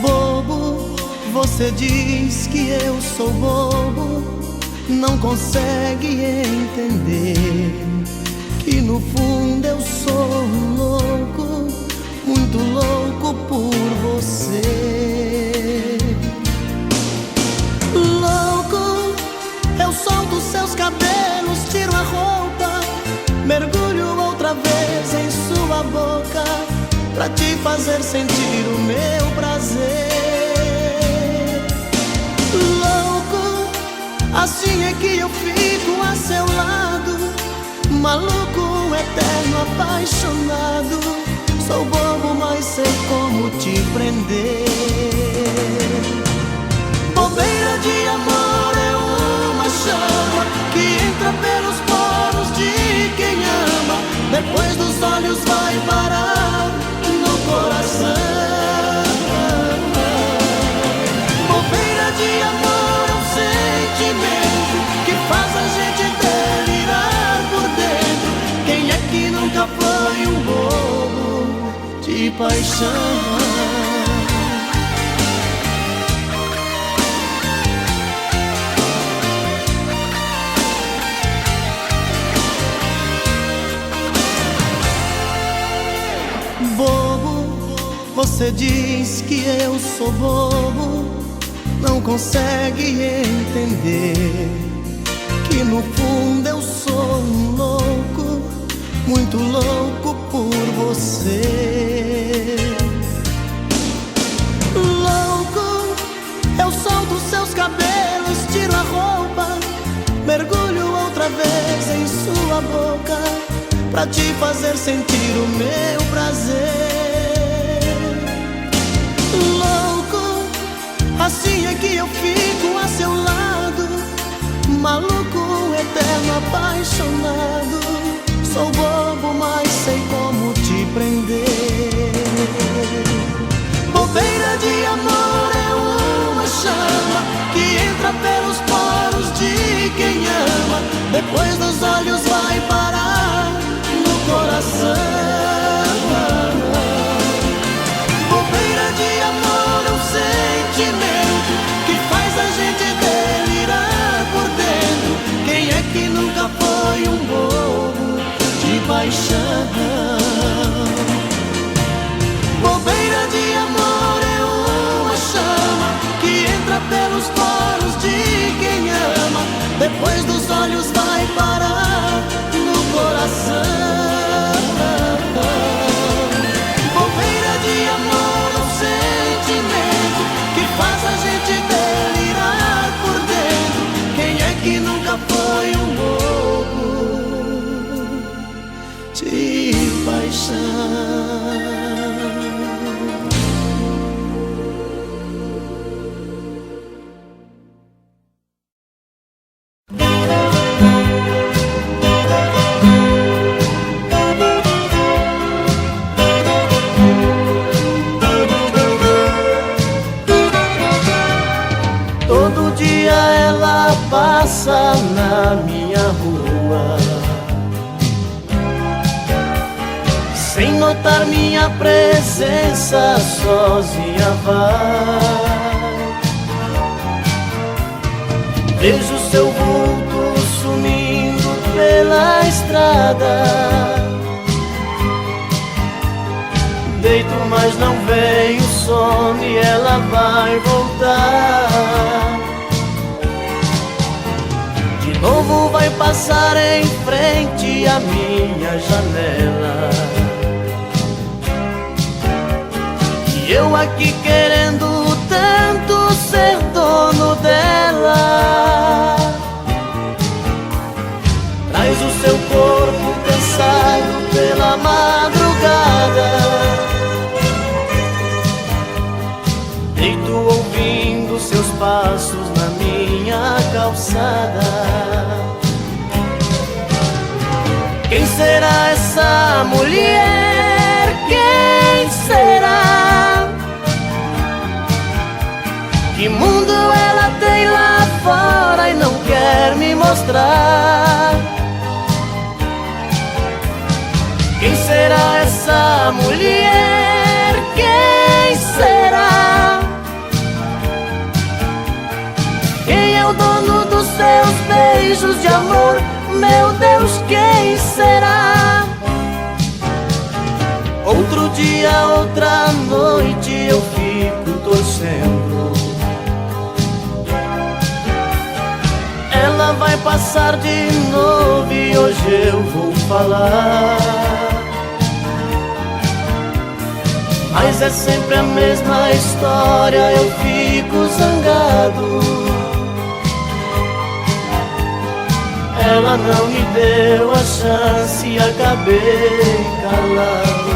Bobo, você diz que eu sou bobo, não consegue entender que no fundo eu sou louco, muito louco por você. Louco, eu solto seus cabelos, tiro a roupa, mergulho outra vez em sua boca, pra te fazer sentir o meu prazer. Louco, assim é que eu fico a seu lado, maluco, eterno, apaixonado. Sou bobo, mas sei como te prender. Bobeira de amor é uma chama que entra pelos poros de quem ama, depois dos olhos vai parar no coração. Bobeira de amor é um sentimento que faz a gente delirar por dentro. Quem é que nunca foi um bobo de paixão? Bobo, você diz que eu sou bobo, não consegue entender que no fundo eu sou um louco, muito louco por você. Louco, eu solto seus cabelos, tiro a roupa, mergulho outra vez em sua boca, pra te fazer sentir o meu prazer. Louco, assim é que eu fico a seu lado, maluco, eterno, apaixonado. Sou bobo, mas sei como te prender. Bobeira de amor é uma chama que entra pelos poros de quem ama, depois dos olhos vai parar no coração. Bobeira de amor é um sentimento que faz a gente delirar por dentro. Quem é que nunca foi um bobo de paixão? Bobeira de amor é uma chama que entra pelos poros de quem ama, depois dos olhos vai parar no coração. Bobeira de amor é um sentimento que faz a gente delirar por dentro. Quem é que nunca foi um bobo de paixão? Passa na minha rua sem notar minha presença, sozinha vai. Vejo seu vulto sumindo pela estrada, deito mas não vem o sono e ela vai voltar. De novo vai passar em frente à minha janela, e eu aqui querendo tanto ser dono dela. Traz o seu corpo cansado pela madrugada, deito ouvindo seus passos na minha calçada. Quem será essa mulher? Quem será? Que mundo ela tem lá fora e não quer me mostrar? Quem será essa mulher? Quem será? beijos de amor, meu Deus, quem será? Outro dia, outra noite eu fico torcendo. Ela vai passar de novo e hoje eu vou falar. Mas é sempre a mesma história, eu fico zangado. Ela não me deu a chance e acabei calado.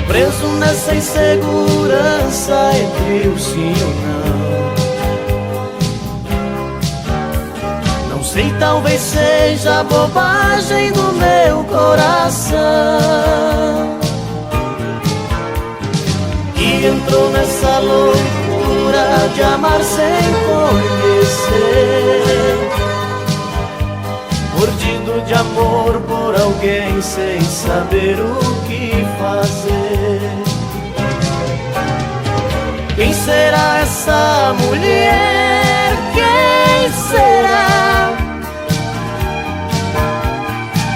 Preso nessa insegurança entre o sim ou não. Não sei, talvez seja bobagem do meu coração, que entrou nessa loucura de amar sem conhecer, mordido de amor por alguém sem saber o que fazer. Quem será essa mulher? Quem será?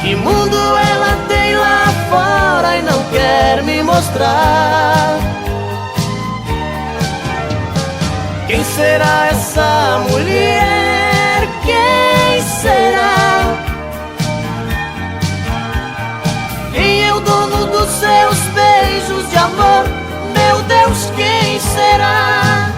Que mundo ela tem lá fora e não quer me mostrar? Quem será essa mulher? Quem será? Quem é o dono dos seus beijos de amor? Meu Deus, quem será?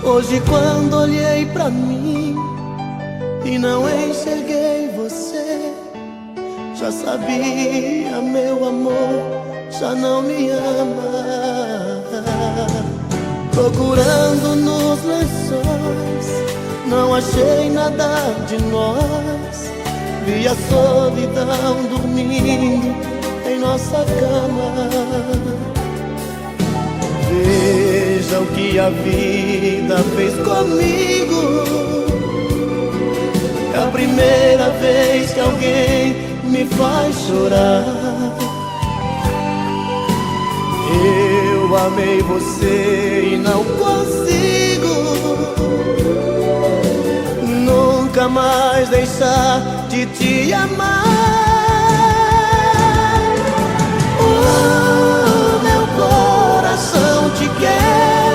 Hoje quando olhei pra mim e não enxerguei você, já sabia, meu amor, já não me ama. Procurando nos lençóis, não achei nada de nós. Vi a solidão dormindo em nossa cama. Veja o que a vida fez comigo. É a primeira vez que alguém me faz chorar. Eu amei você e não consigo nunca mais deixar de te amar. Meu coração te quer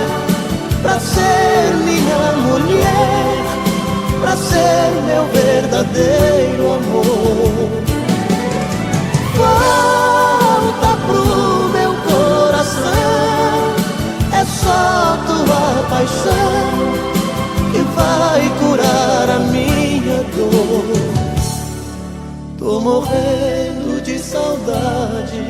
pra ser minha mulher, pra ser meu verdadeiro amor. Volta pro meu coração, é só tua paixão que vai curar a minha dor. Tô morrendo de saudade.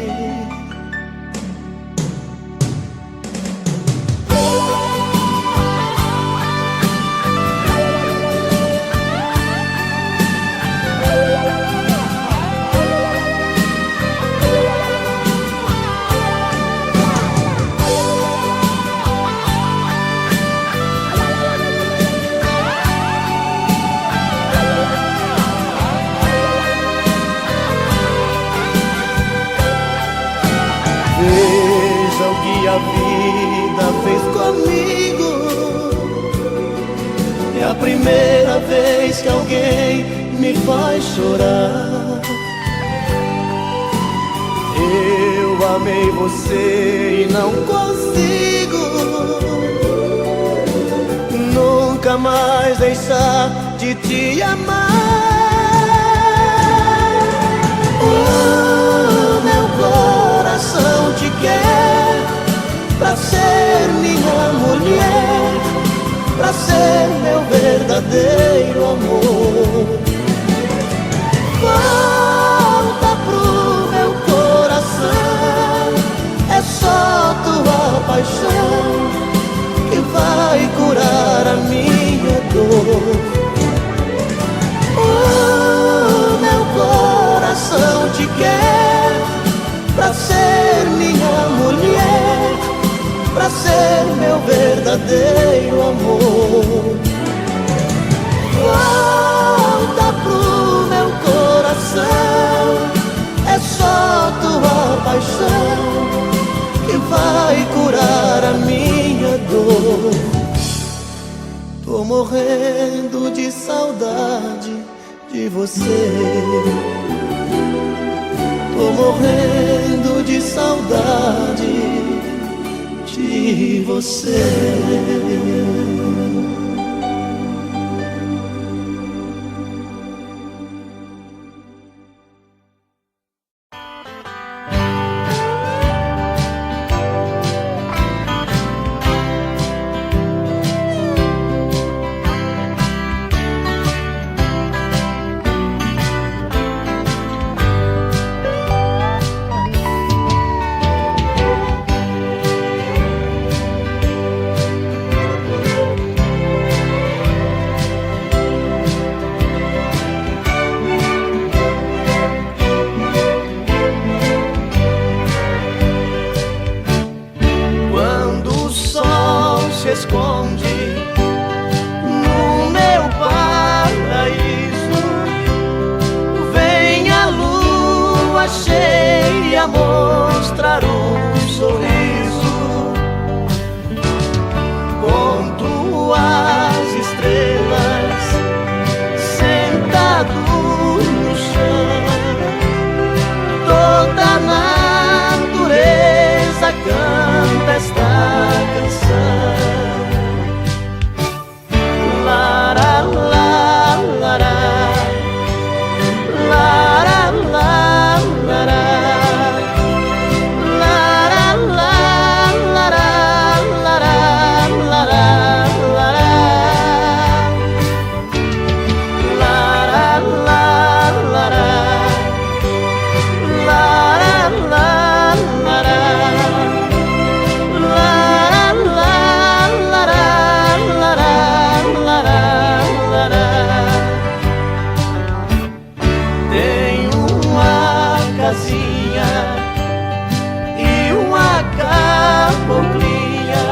Veja o que a vida fez comigo. É a primeira vez que alguém me faz chorar. Eu amei você e não consigo nunca mais deixar de te amar. Meu coração te quer pra ser minha mulher, pra ser meu verdadeiro amor. Volta pro meu coração, é só tua paixão que vai curar a minha dor. Meu coração te quer verdadeiro amor. Volta pro meu coração, é só tua paixão que vai curar a minha dor. Tô morrendo de saudade de você. Tô morrendo de saudade de você. Esconde no meu paraíso, vem a lua cheia mostrar um sorriso. Conto as estrelas sentado no chão, toda a natureza canta esta canção. E uma caboclinha,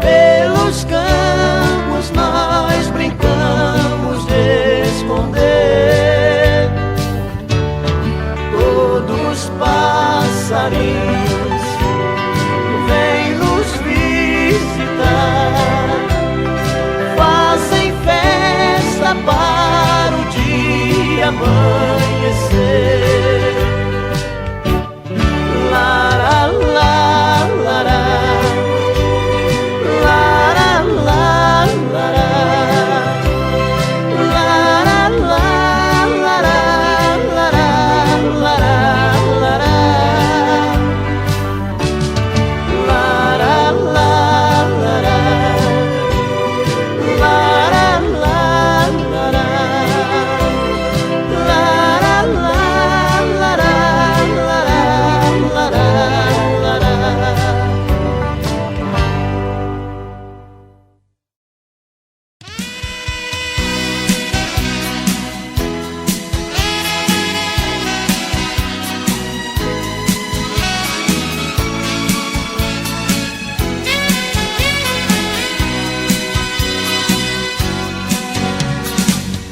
pelos campos nós brincamos de esconder. Todos passarinhos vêm nos visitar, fazem festa para o dia amanhecer.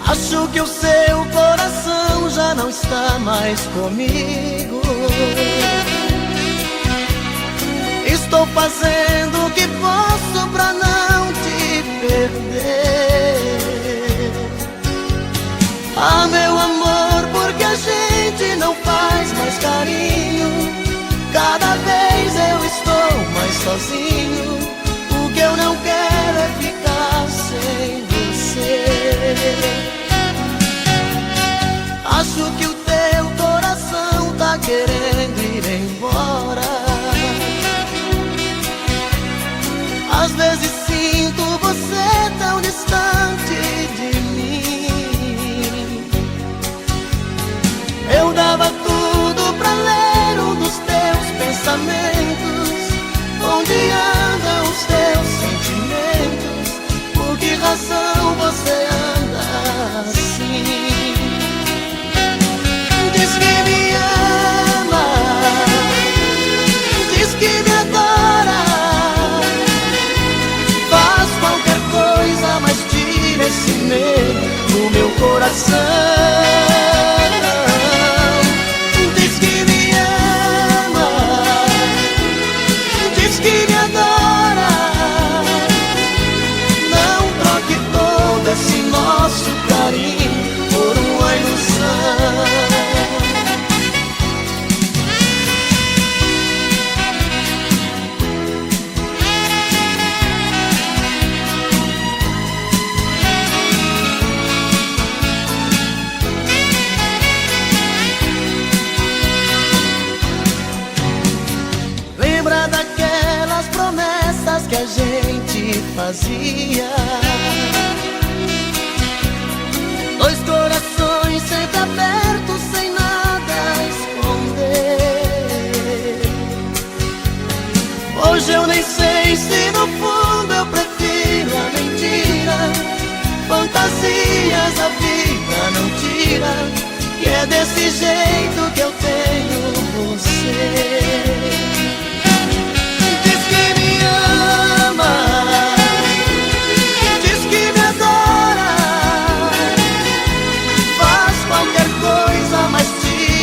Acho que o seu coração já não está mais comigo. Estou fazendo o que posso pra não te perder. Ah, meu amor, porque a gente não faz mais carinho? Cada vez eu estou mais sozinho. O que eu não quero é ficar sem você. Acho que o teu coração tá querendo ir embora. Às vezes sinto você tão distante de mim. Eu dava tudo pra ler um dos teus pensamentos. Um dia coração. Diz que me ama, diz que me adora. Não troque todo esse nosso carinho por uma ilusão. Lembra daquelas promessas que a gente fazia? Dois corações sempre abertos, sem nada a esconder. Hoje eu nem sei se no fundo eu prefiro a mentira. Fantasias a vida não tira, e é desse jeito que eu tenho você.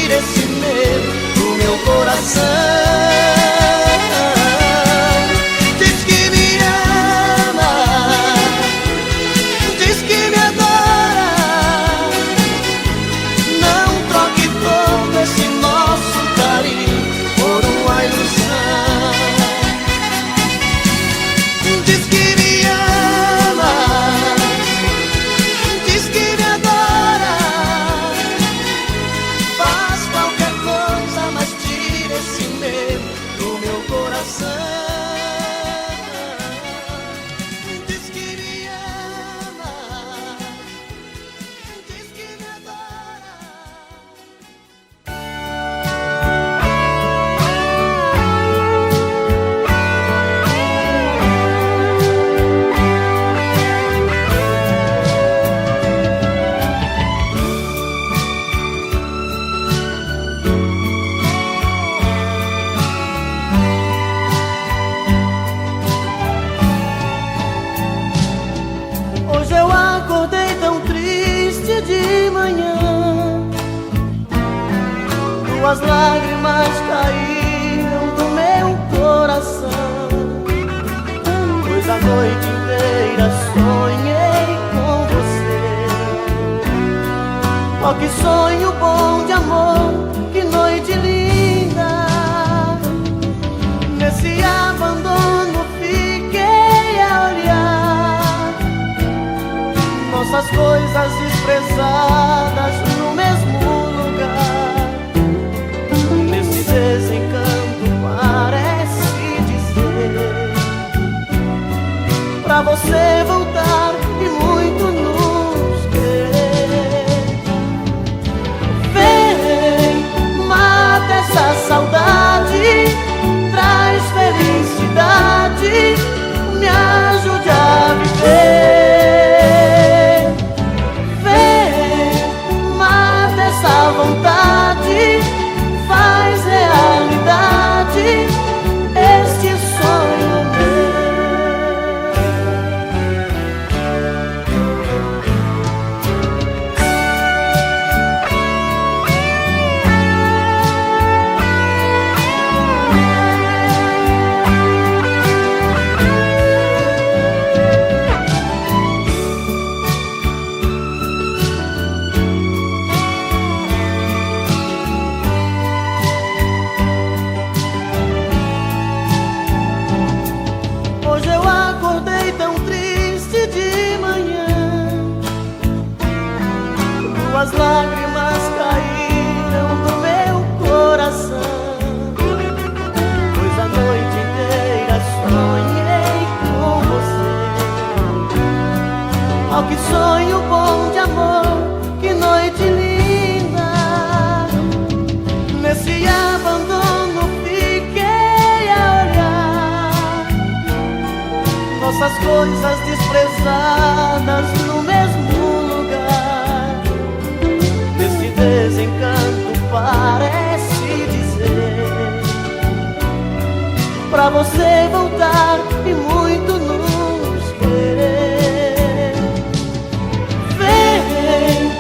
Esse medo do meu coração. Diz que me ama, diz que me adora. Não troque todo esse nosso carinho por uma ilusão. Diz que me ama, diz que me adora. Esse medo do meu coração. Diz que me ama, diz que me adora. Hoje eu acordei tão triste de manhã. Duas lágrimas caíram do meu coração, pois a noite inteira sonhei com você. Oh, que sonho bom de amor, que noite linda. Nesse abandono fiquei a olhar nossas coisas desprezadas no mesmo lugar. Nesse desencanto parece dizer pra você voltar e muito nos querer. Vem, mata essa saudade, traz felicidade, me ajude a viver. Essa vontade faz realidade este sonho meu. Hoje eu acordei tão triste de manhã. Duas lágrimas caíram do meu coração, pois a noite inteira sonhei com você. Oh, que sonho bom de amor, que noite linda. Nesse abandono fiquei a olhar nossas coisas desprezadas no mesmo lugar. Nesse desencanto parece dizer pra você voltar e muito nos querer. Vem,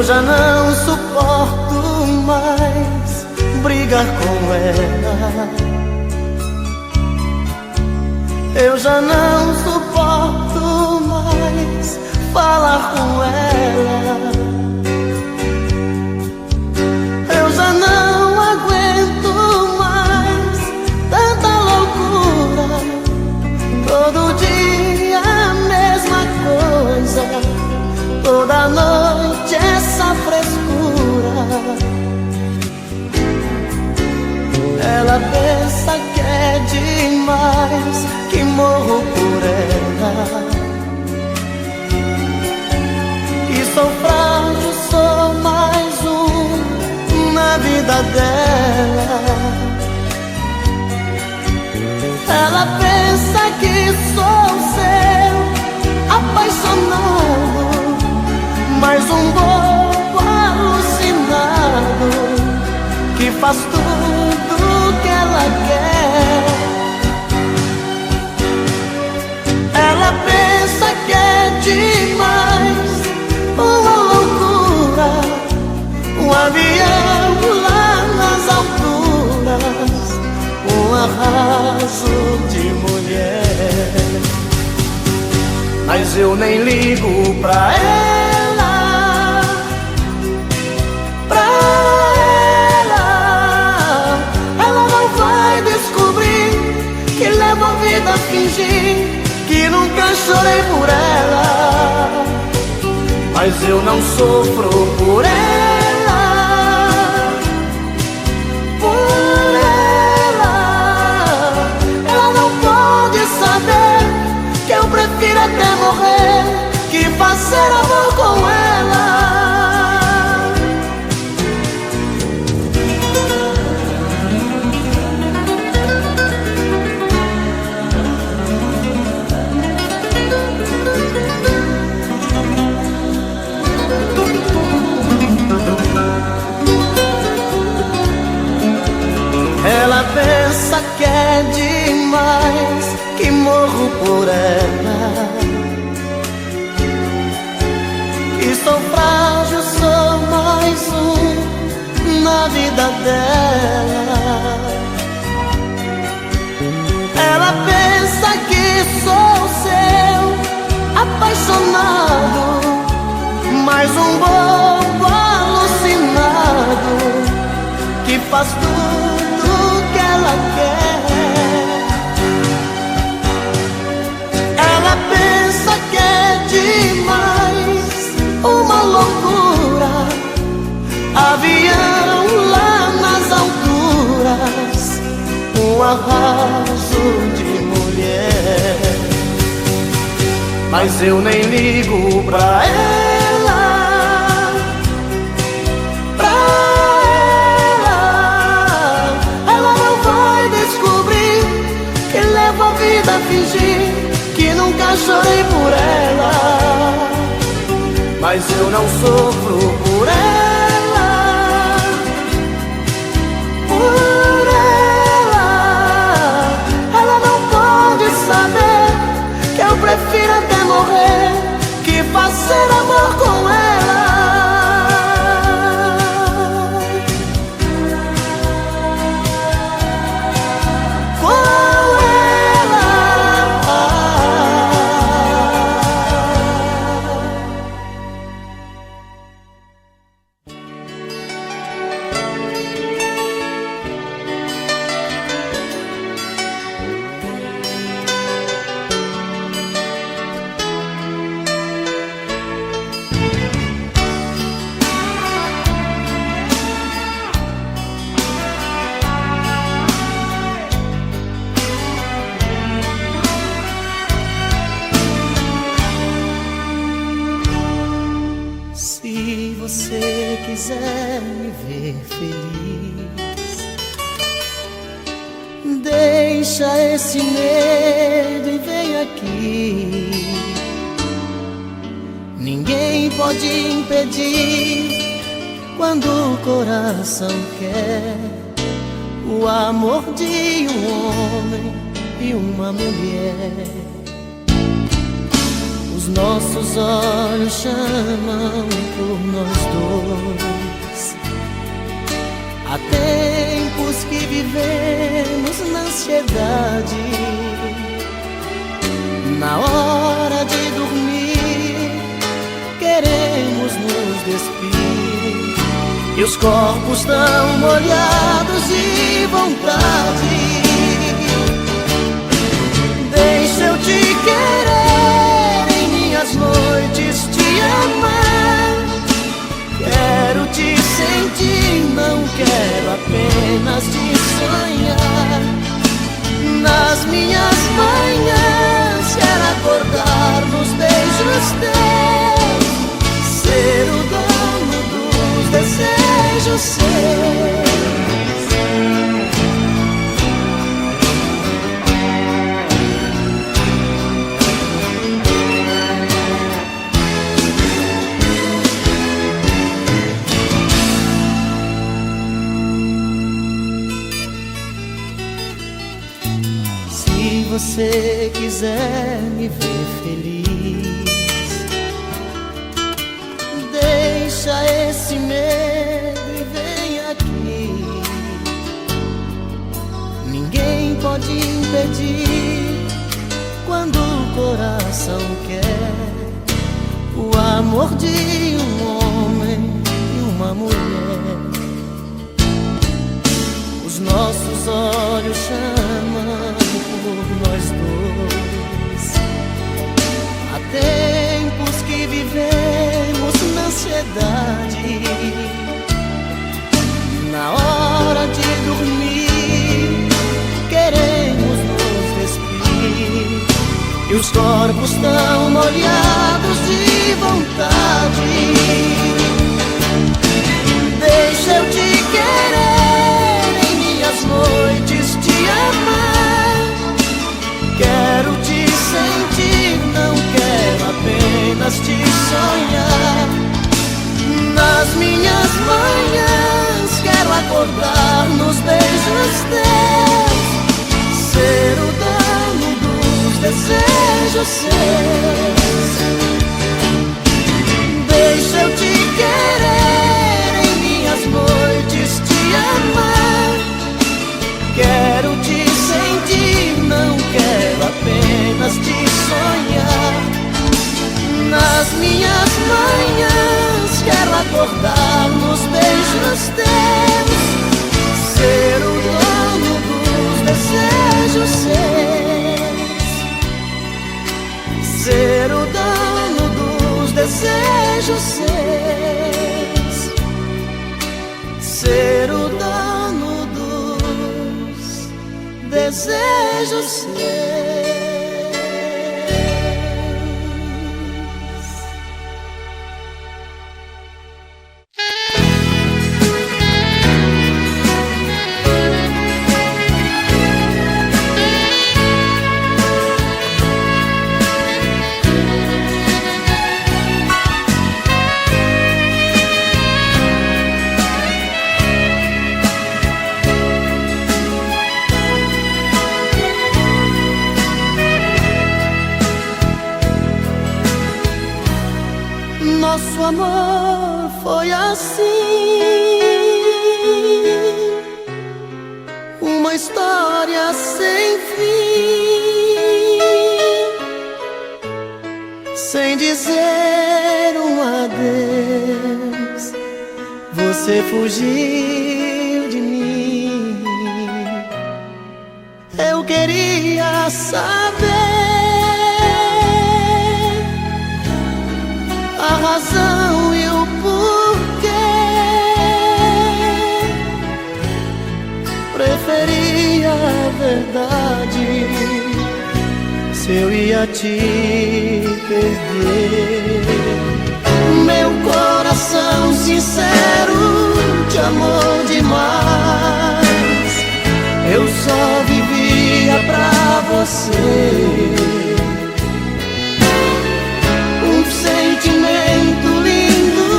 Eu já não suporto mais brigar com ela. Eu já não suporto mais falar com ela. Eu já não aguento mais tanta loucura. Todo dia a mesma coisa, toda noite essa frescura. Ela pensa que é demais, que morro por ela, que sou frágil, sou mais um na vida dela. Ela pensa que sou seu apaixonado, mais um bobo alucinado que faz tudo que ela quer. Ela pensa que é demais, uma loucura, um avião lá nas alturas, um arraso de mulher. Mas eu nem ligo pra ela, pra ela. Ela não vai descobrir que levo a vida a fingir que nunca chorei por ela. Mas eu não sofro por ela, por ela. Ela não pode saber que eu prefiro até morrer que fazer amor com ela. Ela pensa que é demais, que morro por ela, que sou frágil, sou mais um na vida dela. Ela pensa que sou seu apaixonado, mais um bobo alucinado que faz tudo que ela quer. Ela pensa que é demais, uma loucura, avião lá nas alturas, um arraso de mulher. Mas eu nem ligo pra ela, pra ela. Ela não vai descobrir que levo a vida a fingir que nunca chorei por ela. Mas eu não sofro por ela, por ela. Ela não pode saber que eu prefiro até morrer que fazer amor com ela. Se você quiser me ver feliz, deixa esse medo e vem aqui. Ninguém pode impedir quando o coração quer o amor de um homem e uma mulher. Os nossos olhos chamam por nós dois. Há tempos que vivemos na ansiedade. Na hora de dormir, queremos nos despir, e os corpos tão molhados de vontade. Deixa eu te querer, em minhas noites te amar. Quero te sentir, não quero apenas te sonhar. Nas minhas manhãs quero acordar nos beijos teus, ser o dono dos desejos seus. Se você quiser me ver feliz, deixa esse medo e vem aqui. Ninguém pode impedir quando o coração quer o amor de um homem e uma mulher. Os nossos olhos chamam por nós dois. Há tempos que vivemos na ansiedade. Na hora de dormir, queremos nos despir, e os corpos tão molhados de vontade. Deixa eu te querer, em minhas noites te amar. Quero te sentir, não quero apenas te sonhar. Nas minhas manhãs quero acordar nos beijos teus, ser o dono dos desejos seus. Deixa eu te querer, em minhas noites te amar. Quero te sentir, não quero apenas te sonhar. Nas minhas manhãs quero acordar nos beijos teus, ser o dono dos desejos seus, ser o dono dos desejos seus, ser o dono dos desejos seus. Nosso amor foi assim, uma história sem fim, sem dizer um adeus. Você fugiu de mim. Eu queria saber a razão e o porquê. Preferia a verdade se eu ia te perder. Meu coração sincero te amou demais. Eu só vivia pra você. Sentimento lindo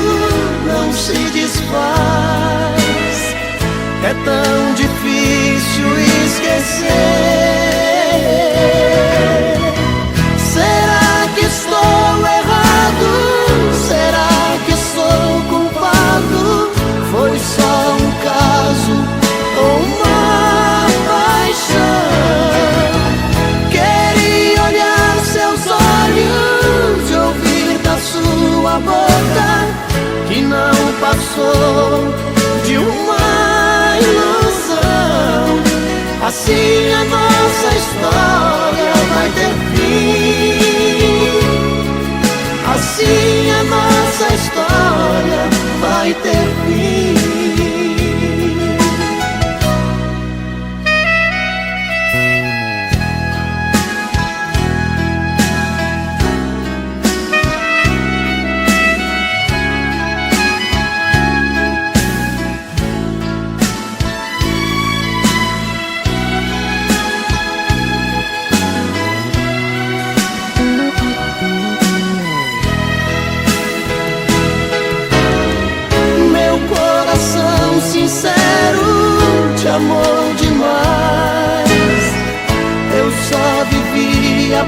não se desfaz. É tão difícil esquecer. Será que estou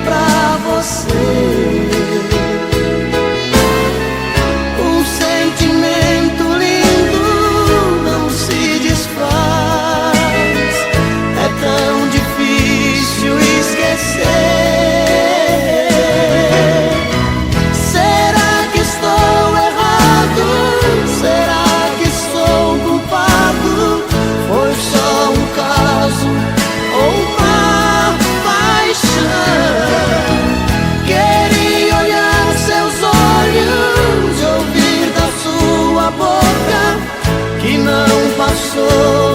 pra você. Um sentimento lindo não se desfaz. É tão difícil esquecer. Será que estou errado? Será que sou culpado? Foi só um caso ou uma paixão? Queria olhar seus olhos, ouvir da sua boca que não passou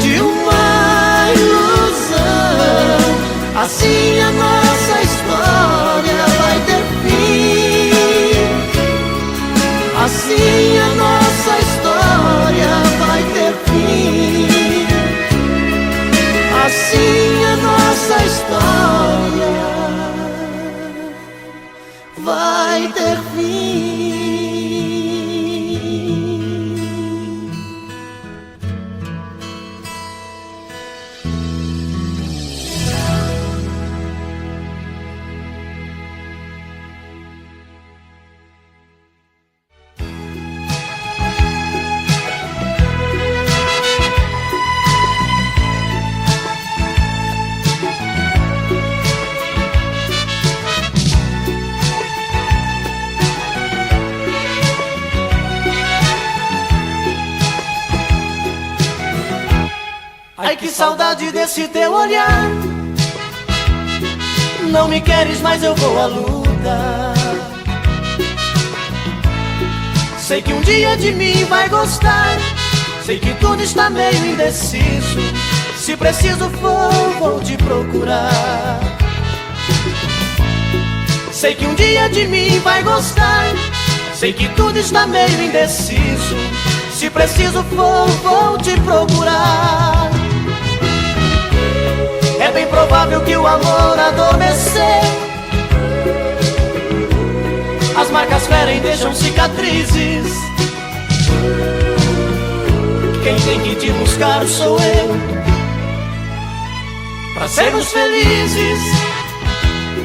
de uma ilusão. Assim a nossa história vai ter fim. Assim a nossa história vai ter fim. Assim a nossa história vai ter fim. Ai, que saudade desse teu olhar. Não me queres, mas eu vou à luta. Sei que um dia de mim vai gostar. Sei que tudo está meio indeciso. Se preciso for, vou te procurar. Sei que um dia de mim vai gostar. Sei que tudo está meio indeciso. Se preciso for, vou te procurar. É bem provável que o amor adormeceu. As marcas ferem, deixam cicatrizes. Quem tem que te buscar sou eu. Pra sermos felizes,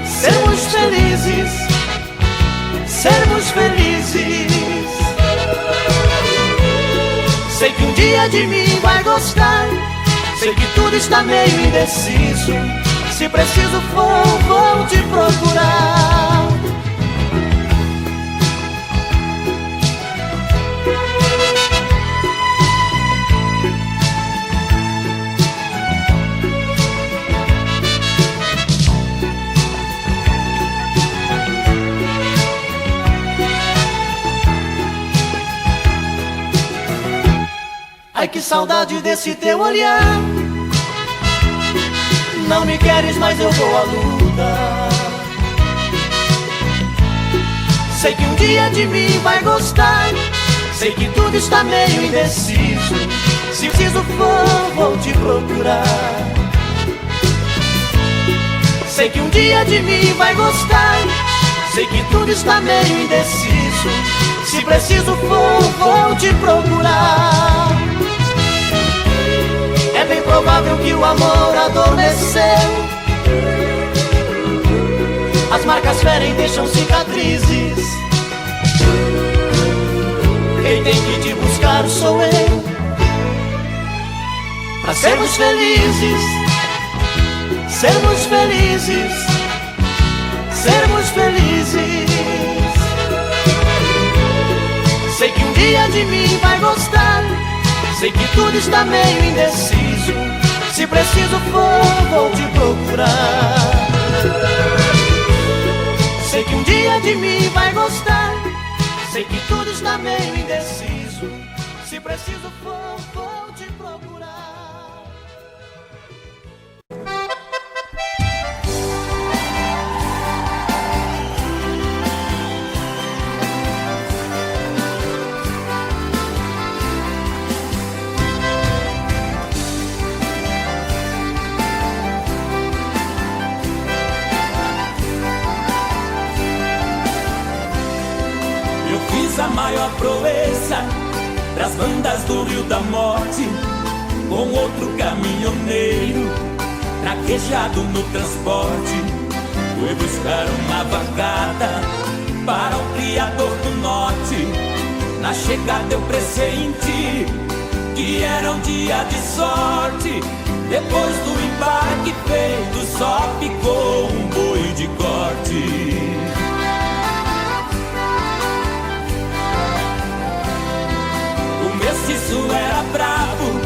sermos felizes, sermos felizes. Sei que um dia de mim vai gostar. Sei que tudo está meio indeciso. Se preciso for, vou te procurar. Ai, que saudade desse teu olhar. Não me queres, mas eu vou à luta. Sei que um dia de mim vai gostar. Sei que tudo está meio indeciso. Se preciso for, vou te procurar. Sei que um dia de mim vai gostar. Sei que tudo está meio indeciso. Se preciso for, vou te procurar. É bem provável que o amor adormeceu. As marcas ferem, deixam cicatrizes. Quem tem que te buscar sou eu. Pra sermos felizes, sermos felizes, sermos felizes. Sei que um dia de mim vai gostar. Sei que tudo está meio indeciso. Se preciso for, vou te procurar. Sei que um dia de mim vai gostar. Sei que tudo está meio indeciso. Se preciso for, vou te procurar. A maior proeza pras bandas do Rio da Morte, com outro caminhoneiro traquejado no transporte. Fui buscar uma vacada para o criador do norte. Na chegada eu pressenti que era um dia de sorte. Depois do embarque feito, só ficou um boi de corte. O mestiço era bravo,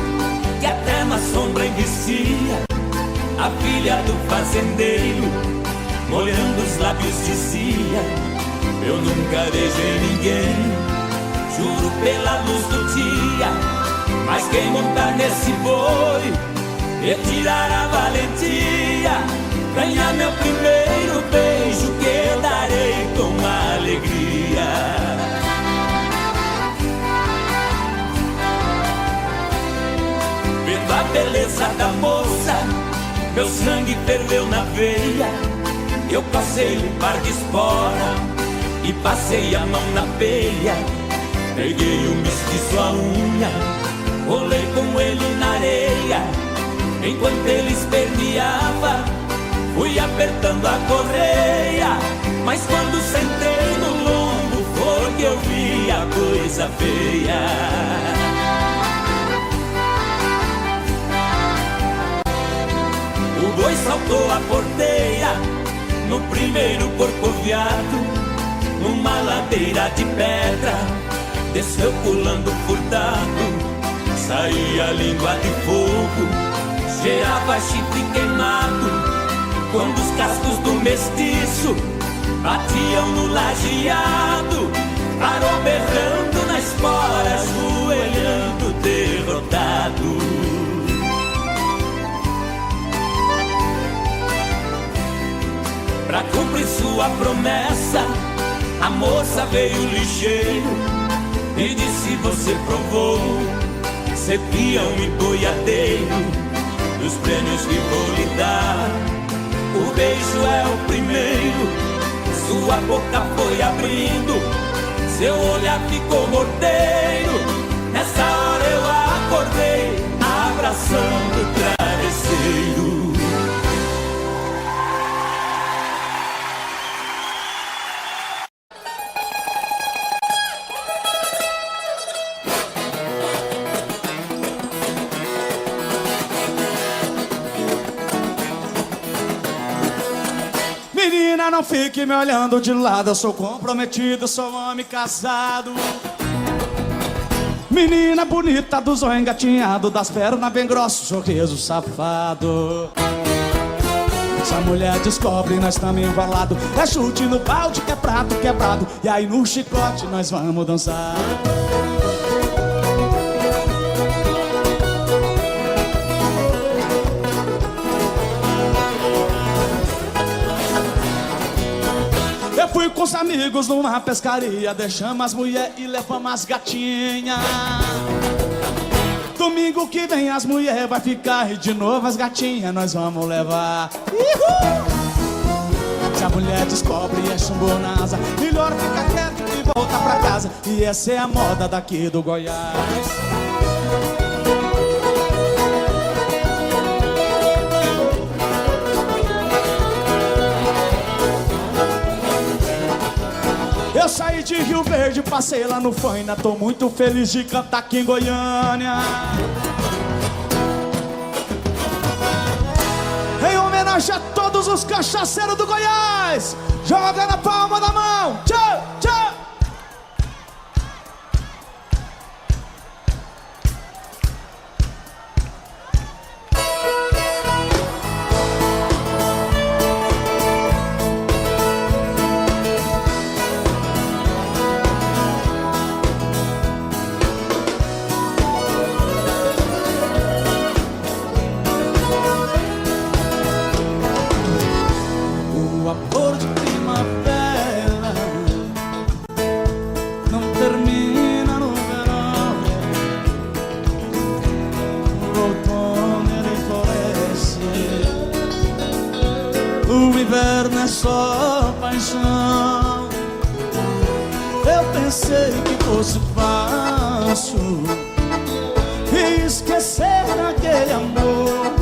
que até na sombra enricia. A filha do fazendeiro, molhando os lábios, dizia: eu nunca beijei ninguém, juro pela luz do dia. Mas quem montar nesse boi e tirar a valentia, ganhar meu primeiro beijo, que eu darei com alegria. Vendo a beleza da moça, meu sangue ferveu na veia. Eu passei um par de espora e passei a mão na peia. Peguei o mestiço à unha, rolei com ele na areia. Enquanto ele esperneava, fui apertando a correia. Mas quando sentei no lombo, foi que eu vi a coisa feia. O boi saltou a porteira no primeiro corcoviado, numa ladeira de pedra, desceu pulando furtado. Saía a língua de fogo, cheirava chifre queimado. Quando os cascos do mestiço batiam no lajeado, parou berrando na espora, ajoelhando derrotado. Pra cumprir sua promessa, a moça veio ligeiro e disse: você provou ser peão e boiadeiro dos prêmios que vou lhe dar. O beijo é o primeiro, sua boca foi abrindo, seu olhar ficou morteiro. Nessa hora eu acordei, abraçando o travesseiro. Menina, não fique me olhando de lado, eu sou comprometido, sou homem casado. Menina bonita, do zóio engatinhado, das pernas bem grossas, sorriso safado. Se a mulher descobre, nós estamos embalados. É chute no balde, que é prato quebrado, e aí no chicote nós vamos dançar. Fui com os amigos numa pescaria, deixamos as mulheres e levamos as gatinhas. Domingo que vem as mulheres vai ficar e de novo as gatinhas nós vamos levar. Se a mulher descobre é chumbonasa, melhor ficar quieto e voltar pra casa. E essa é a moda daqui do Goiás. Eu saí de Rio Verde, passei lá no Faina, tô muito feliz de cantar aqui em Goiânia. Em homenagem a todos os cachaceiros do Goiás, joga na palma da mão, tchau, tchau. O inverno é só paixão. Eu pensei que fosse fácil esquecer aquele amor,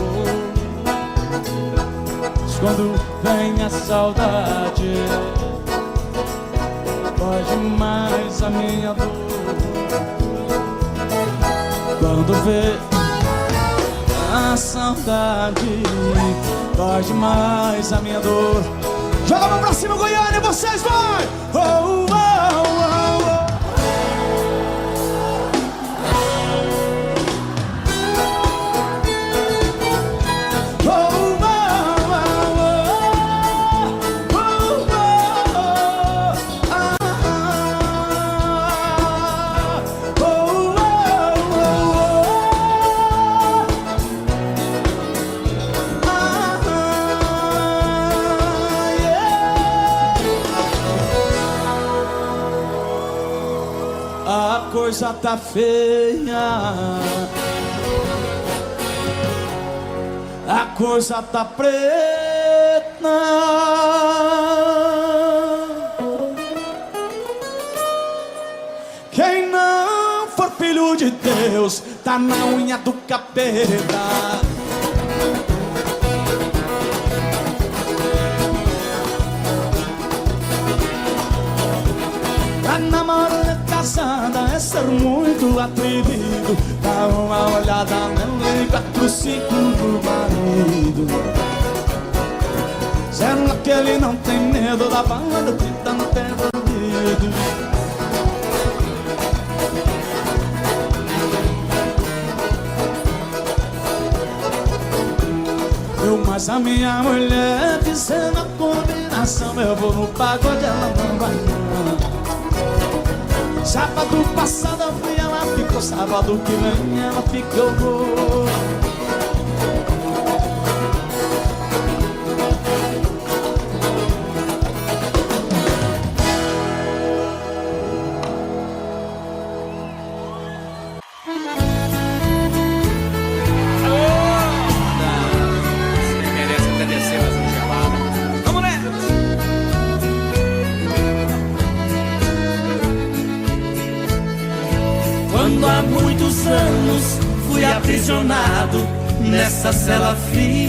mas quando vem a saudade, dói demais a minha dor. Quando vê a saudade, dói demais a minha dor. Joga a mão pra cima, Goiânia, vocês vai! Oh, oh, oh, oh. A coisa tá feia, a coisa tá preta. Quem não for filho de Deus tá na unha do capeta. Namorada casada é ser muito atrevido. Dá uma olhada nele, 4, 5 do marido. Será que ele não tem medo da banda que tá no perdido? Eu mais a minha mulher fizendo a combinação. Eu vou no pagode, ela não vai não. Sábado passado eu fui, ela ficou. Sábado que vem ela ficou. Você merece até descer mais um gelado. Vamos nessa! Quando há muitos anos fui aprisionado nessa cela fria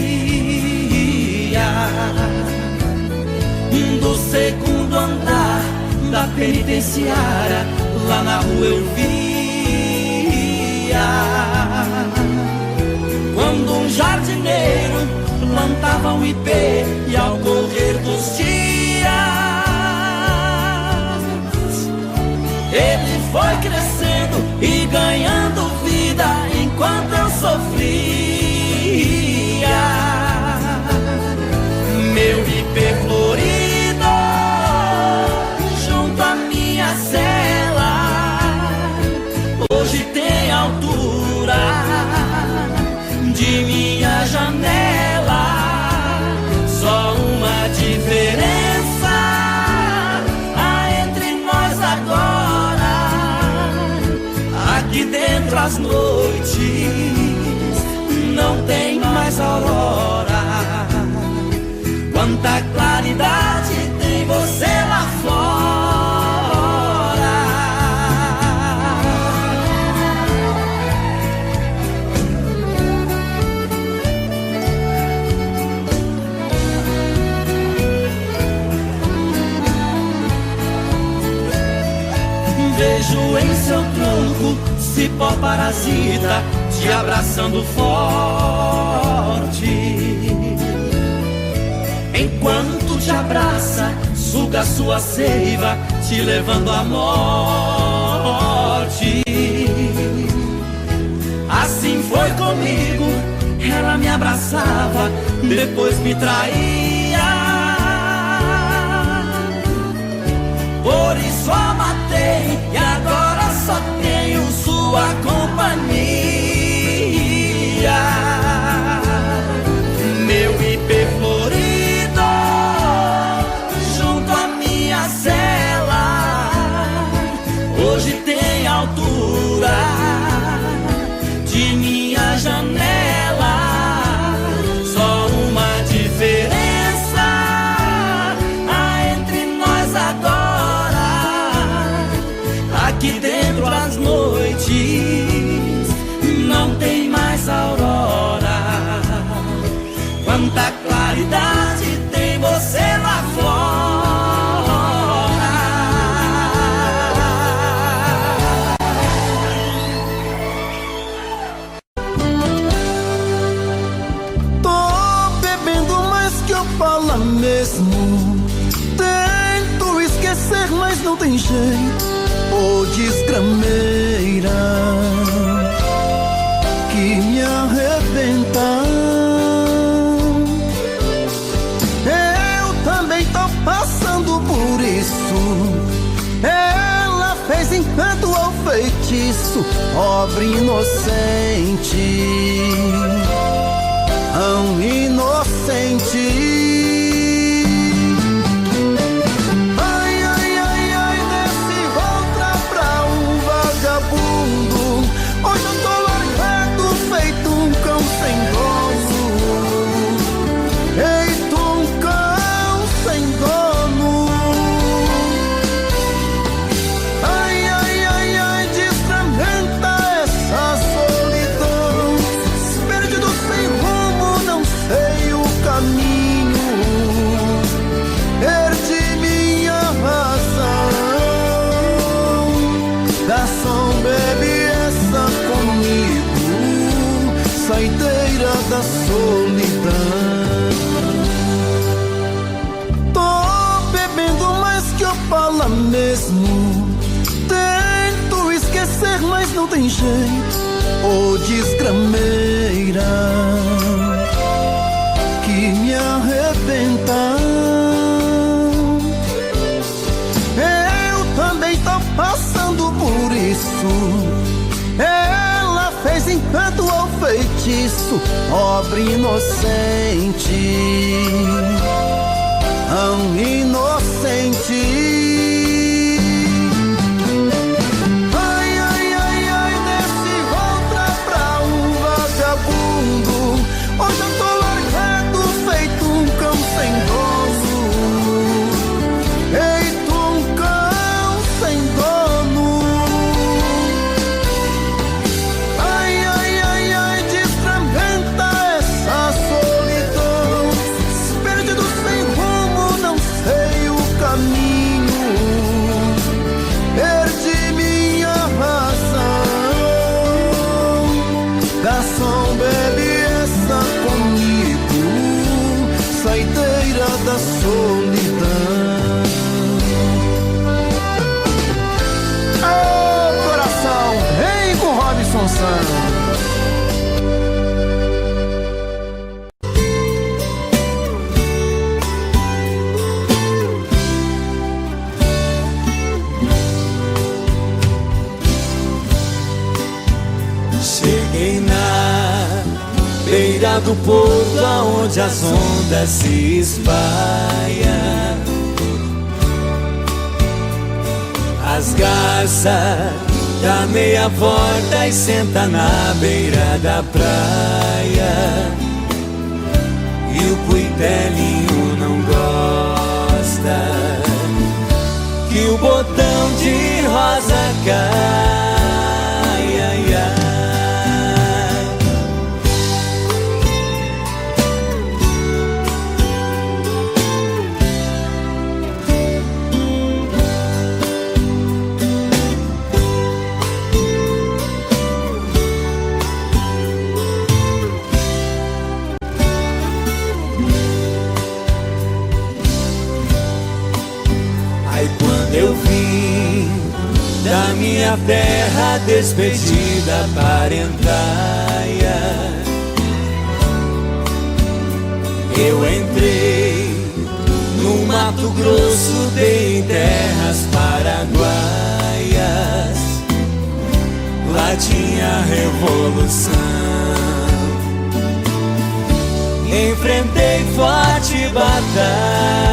do segundo andar da penitenciária, lá na rua eu via quando um jardineiro plantava um ipê e ao correr dos dias ele foi crescendo e ganhando vida enquanto eu sofria. Meu ipê florido junto à minha cela hoje tem altura de minha janela. Só uma diferença há entre nós agora: aqui dentro as noites não tem mais aurora. Quanta claridade tem você lá fora. Vejo em seu tronco cipó parasita te abraçando forte. Enquanto te abraça, suga sua seiva, te levando à morte. Assim foi comigo, ela me abraçava, depois me traía. Por isso a matei e agora só tenho sua companhia. Meu ipê florido junto à minha cela hoje tem altura de minha janela. Só uma diferença há entre nós agora: aqui dentro as noites não tem mais aurora. Quanta claridade tem você tem jeito, ô desgrameira, que me arrebenta. Eu também tô passando por isso. Ela fez encanto ou feitiço, pobre inocente, tão inocente. Hoje eu tô largado, feito um cão sem dono. Feito um cão sem dono. Ai, ai, ai, ai, desfragmenta essa solidão. Perdido sem rumo, não sei o caminho. Perdi minha razão. Garçom, bebe comigo, saideira da solidão. Tô bebendo mais que Opala mesmo. Tento esquecer, mas não tem jeito, ô desgrameira, que me arrebenta. Eu também tô passando por isso. Ela fez encanto ou feitiço, pobre inocente, tão inocente. Ai, ai, ai, ai, desce outra pra um vagabundo. Hoje eu tô largado, feito um cão sem dono. Feito um cão sem dono. Perdi minha razão. Garçom, bebe essa comigo, saideira da solidão. Ô coração, vem com Robson Santos. Cheguei na beira do porto, aonde as ondas se espalham. As garças dá meia volta e senta na beira da praia. E o cuitelinho não gosta que o botão de rosa cai. Ai, ai. Eu vim da minha terra, despedida parentaia. Eu entrei no Mato Grosso, dei em terras paraguaias. Lá tinha revolução. Enfrentei forte batalha.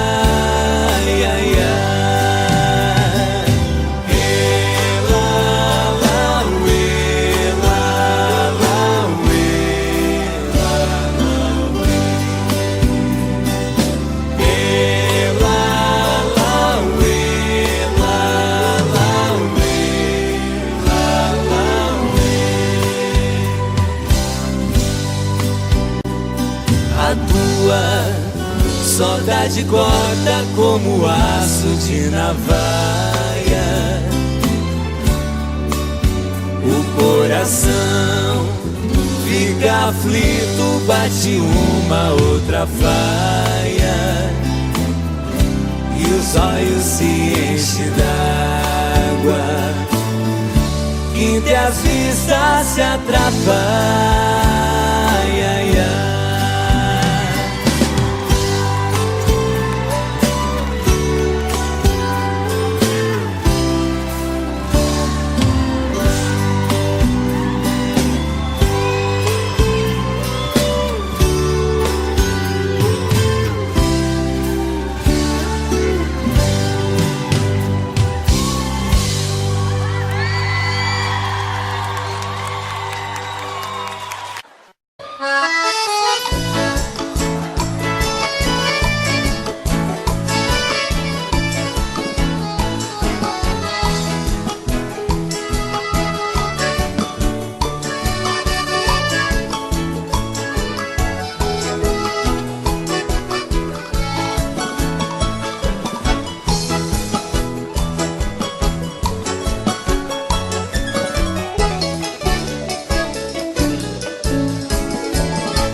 Saudade corta como aço de navalha. O coração fica aflito, bate uma outra faia e os olhos se enchem d'água. entre as vistas se atrapalha.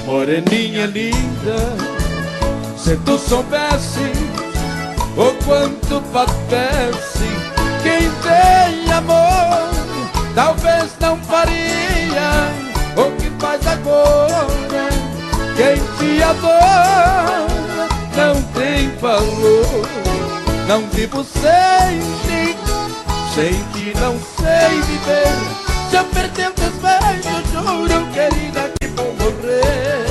Moreninha linda, se tu soubesse o quanto padece quem tem amor, talvez não faria o que faz agora. Quem te adora não tem valor. Não vivo sem ti, sem ti não sei viver. Se eu perder teus beijos, juro, querida, que vou morrer.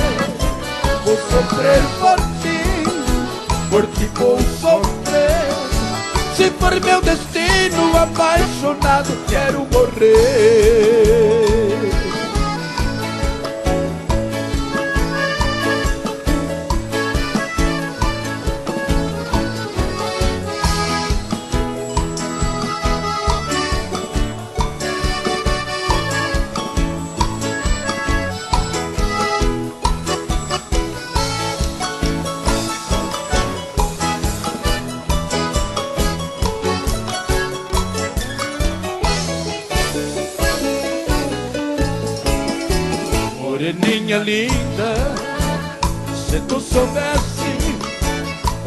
Vou sofrer por ti vou sofrer. Se for meu destino, apaixonado, quero morrer. Moreninha linda, se tu soubesse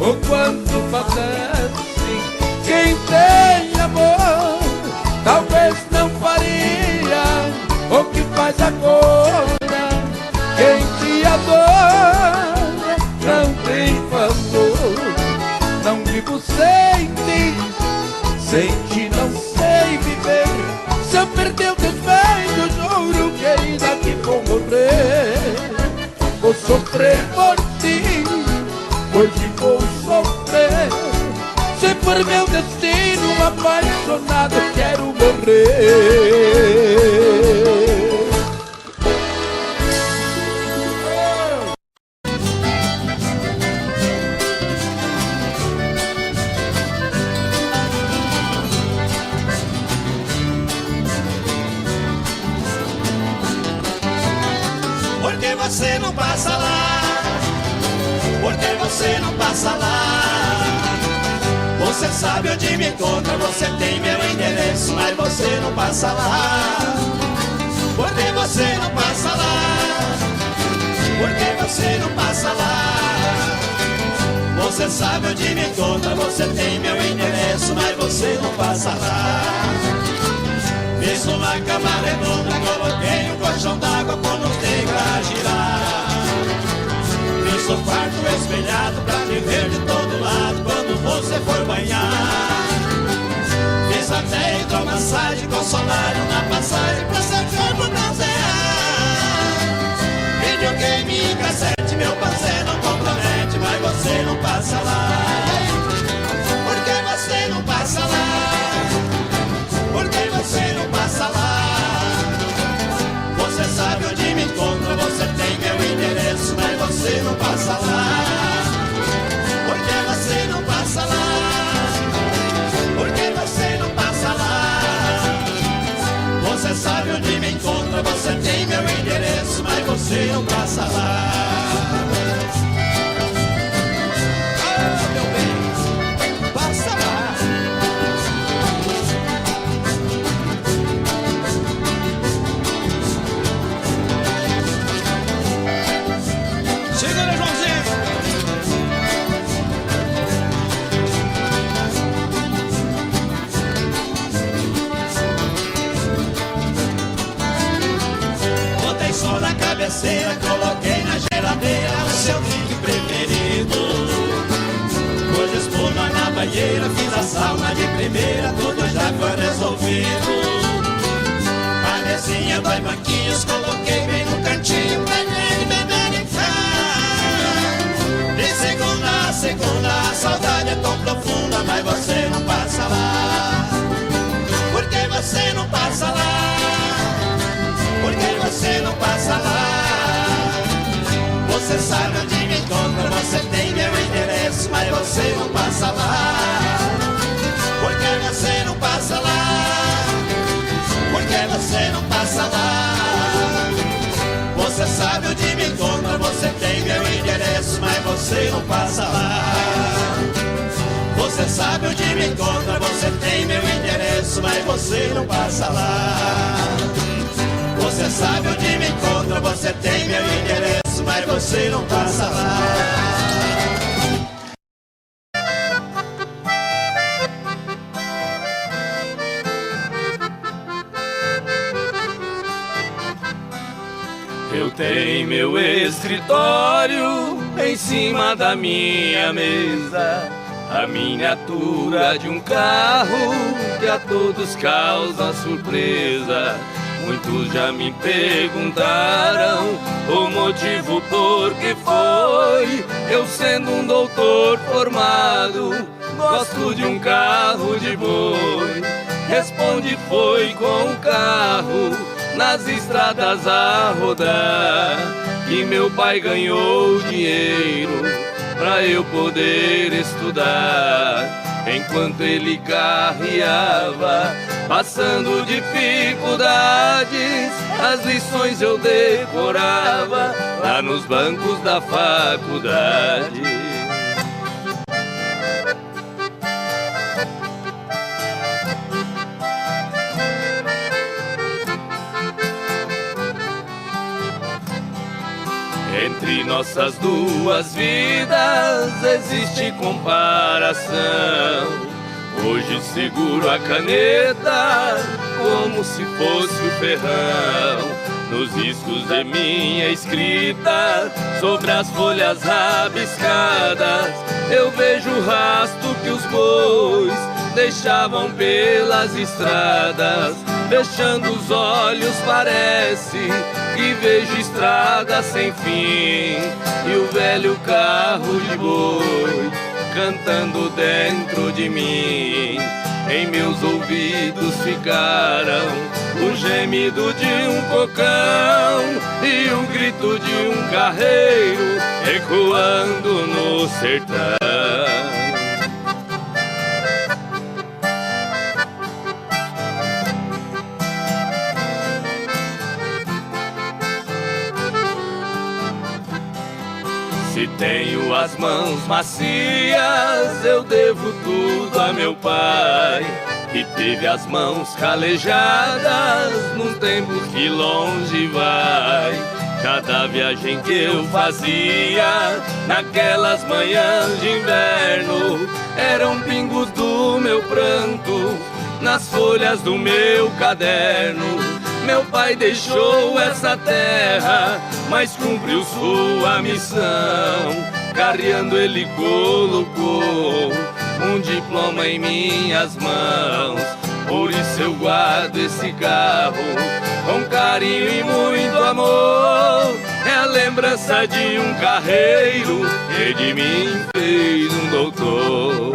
o quanto padece quem tem amor, talvez não faria o que faz agora. Quem te adora não tem valor. Não vivo sem ti, sem ti não sei viver. Se eu perder o teus beijos, juro, querida, que vou morrer. Vou sofrer por ti, hoje vou sofrer. Se for meu destino, apaixonado, quero morrer. Porque você não passa lá? Porque você não passa lá? Você sabe onde me encontra, você tem meu endereço, mas você não passa lá. Porque você não passa lá? Porque você não passa lá? Você sabe onde me encontra, você tem meu endereço, mas você não passa lá. Fiz uma cama redonda, coloquei um colchão d'água por nos ter pra girar. Fiz um quarto espelhado pra me ver de todo lado quando você for banhar. Fiz até hidromassagem com solário na passagem pra seu corpo bronzear. Videogame e cassete, meu parceiro não compromete, mas você não passa lá. Porque você não passa lá? Porque você não passa lá? Você sabe onde me encontra, você tem meu endereço, mas você não passa lá. Porque você não passa lá? Porque você não passa lá? Você sabe onde me encontra, você tem meu endereço, mas você não passa lá. Oh, meu cachaceira, coloquei na geladeira o seu drink preferido. Pus espuma na banheira, fiz a sauna de primeira, tudo já foi resolvido. A mesinha, 2 banquinhos, coloquei bem no cantinho pra ele beber e ficar. De segunda a segunda, a saudade é tão profunda, mas você não passa lá. Por que você não passa lá? Por que você não passa lá? Você sabe onde me encontra, você tem meu endereço, mas você não passa lá. Por que você não passa lá? Por que você não passa lá? Você sabe onde me encontra, você tem meu endereço, mas você não passa lá. Você sabe onde me encontra, você tem meu endereço, mas você não passa lá. Você sabe onde me encontra, você tem meu endereço, mas você não passa lá. Eu tenho meu escritório em cima da minha mesa, a miniatura de um carro que a todos causa surpresa. Muitos já me perguntaram o motivo por que foi. Eu sendo um doutor formado, gosto de um carro de boi. Responde, foi com o carro nas estradas a rodar que meu pai ganhou dinheiro pra eu poder estudar. Enquanto ele carreava, passando dificuldades, as lições eu decorava lá nos bancos da faculdade. Entre nossas duas vidas existe comparação. Hoje seguro a caneta como se fosse o ferrão. Nos riscos de minha escrita, sobre as folhas rabiscadas, eu vejo o rastro que os bois deixavam pelas estradas. Fechando os olhos parece que vejo estrada sem fim, e o velho carro de boi cantando dentro de mim. Em meus ouvidos ficaram o gemido de um cocão e o grito de um carreiro ecoando no sertão. Se tenho as mãos macias, eu devo tudo a meu pai, que teve as mãos calejadas num tempo que longe vai. Cada viagem que eu fazia naquelas manhãs de inverno eram pingos do meu pranto nas folhas do meu caderno. Meu pai deixou essa terra, mas cumpriu sua missão. Carreando ele colocou um diploma em minhas mãos. Por isso eu guardo esse carro com carinho e muito amor. É a lembrança de um carreiro que de mim fez um doutor.